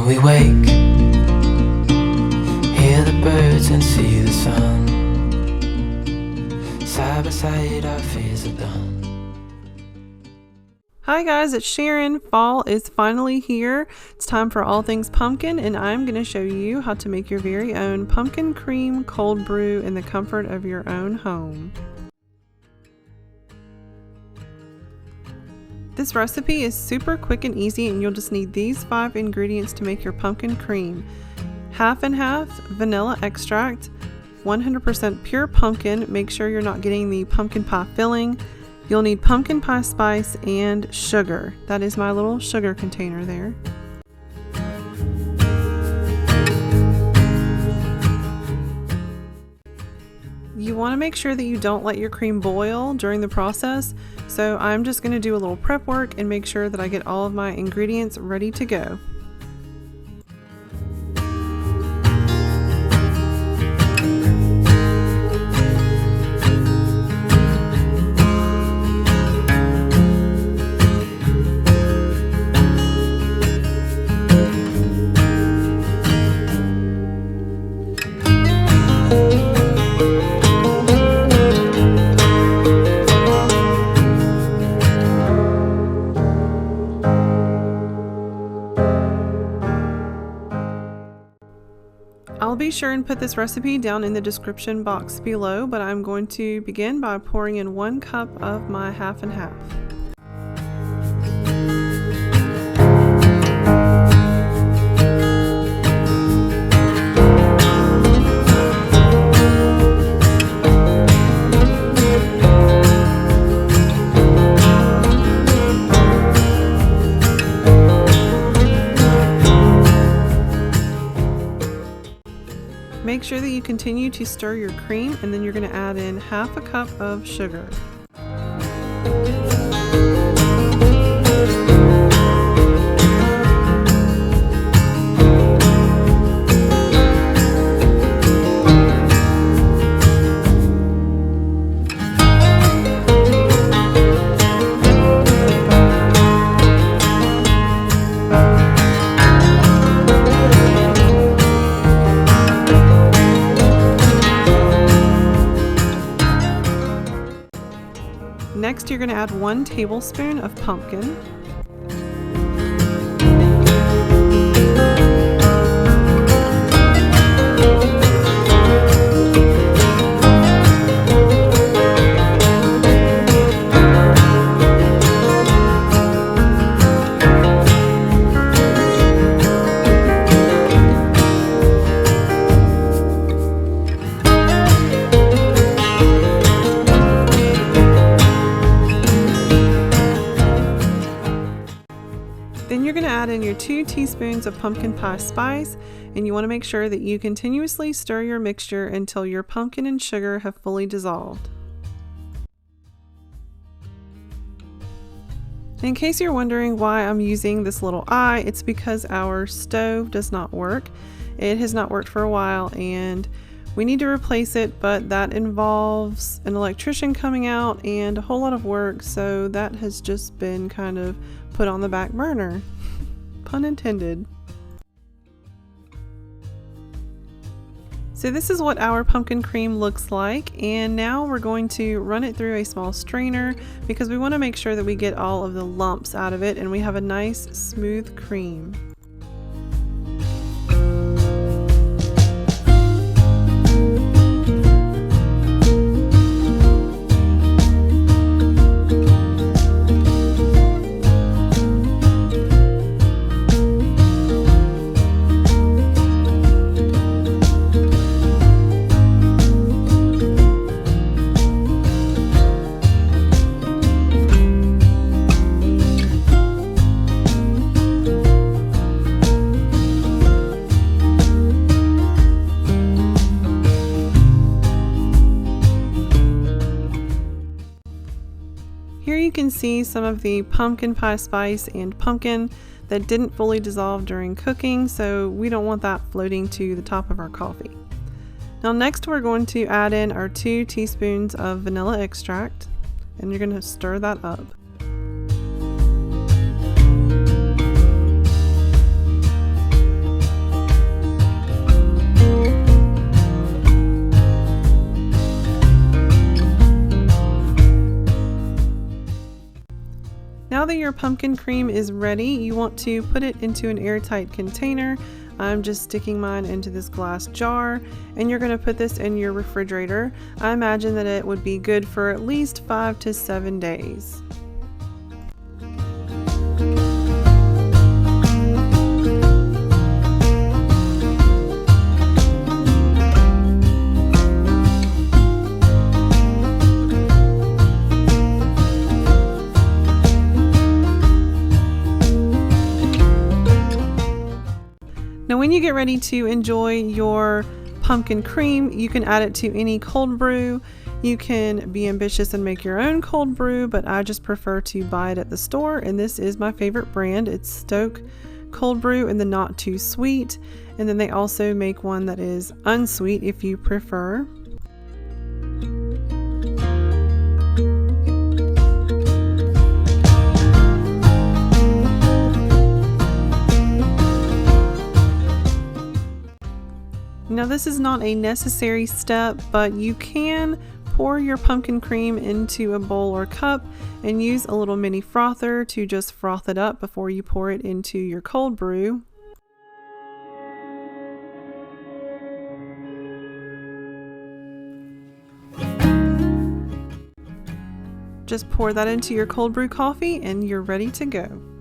we wake, hear the birds and see the sun. Side by side our fears are done. Hi guys, it's Sharon. Fall is finally here. It's time for all things pumpkin, and I'm going to show you how to make your very own pumpkin cream cold brew in the comfort of your own home. This recipe is super quick and easy, and you'll just need these 5 ingredients to make your pumpkin cream. Half and half vanilla extract, 100% pure pumpkin. Make sure you're not getting the pumpkin pie filling. You'll need pumpkin pie spice and sugar. That is my little sugar container there. You want to make sure that you don't let your cream boil during the process, so I'm just going to do a little prep work and make sure that I get all of my ingredients ready to go. I'll be sure and put this recipe down in the description box below, but I'm going to begin by pouring in 1 cup of my half and half. Make sure that you continue to stir your cream, and then you're going to add in half a cup of sugar. Next, you're going to add 1 tablespoon of pumpkin. Then you're going to add in your 2 teaspoons of pumpkin pie spice, and you want to make sure that you continuously stir your mixture until your pumpkin and sugar have fully dissolved. In case you're wondering why I'm using this little eye, it's because our stove does not work. It has not worked for a while, and we need to replace it, but that involves an electrician coming out and a whole lot of work, so that has just been kind of put on the back burner. Pun intended. So this is what our pumpkin cream looks like, and now we're going to run it through a small strainer because we want to make sure that we get all of the lumps out of it and we have a nice smooth cream. Here you can see some of the pumpkin pie spice and pumpkin that didn't fully dissolve during cooking, so we don't want that floating to the top of our coffee. Now next we're going to add in our 2 teaspoons of vanilla extract, and you're going to stir that up. now that your pumpkin cream is ready, you want to put it into an airtight container. I'm just sticking mine into this glass jar, and you're going to put this in your refrigerator. I imagine that it would be good for at least 5 to 7 days. Now when you get ready to enjoy your pumpkin cream, you can add it to any cold brew. You can be ambitious and make your own cold brew, but I just prefer to buy it at the store, and this is my favorite brand. It's Stoke Cold Brew in the not too sweet, and then they also make one that is unsweet if you prefer. Now this is not a necessary step, but you can pour your pumpkin cream into a bowl or cup and use a little mini frother to just froth it up before you pour it into your cold brew. Just pour that into your cold brew coffee and you're ready to go.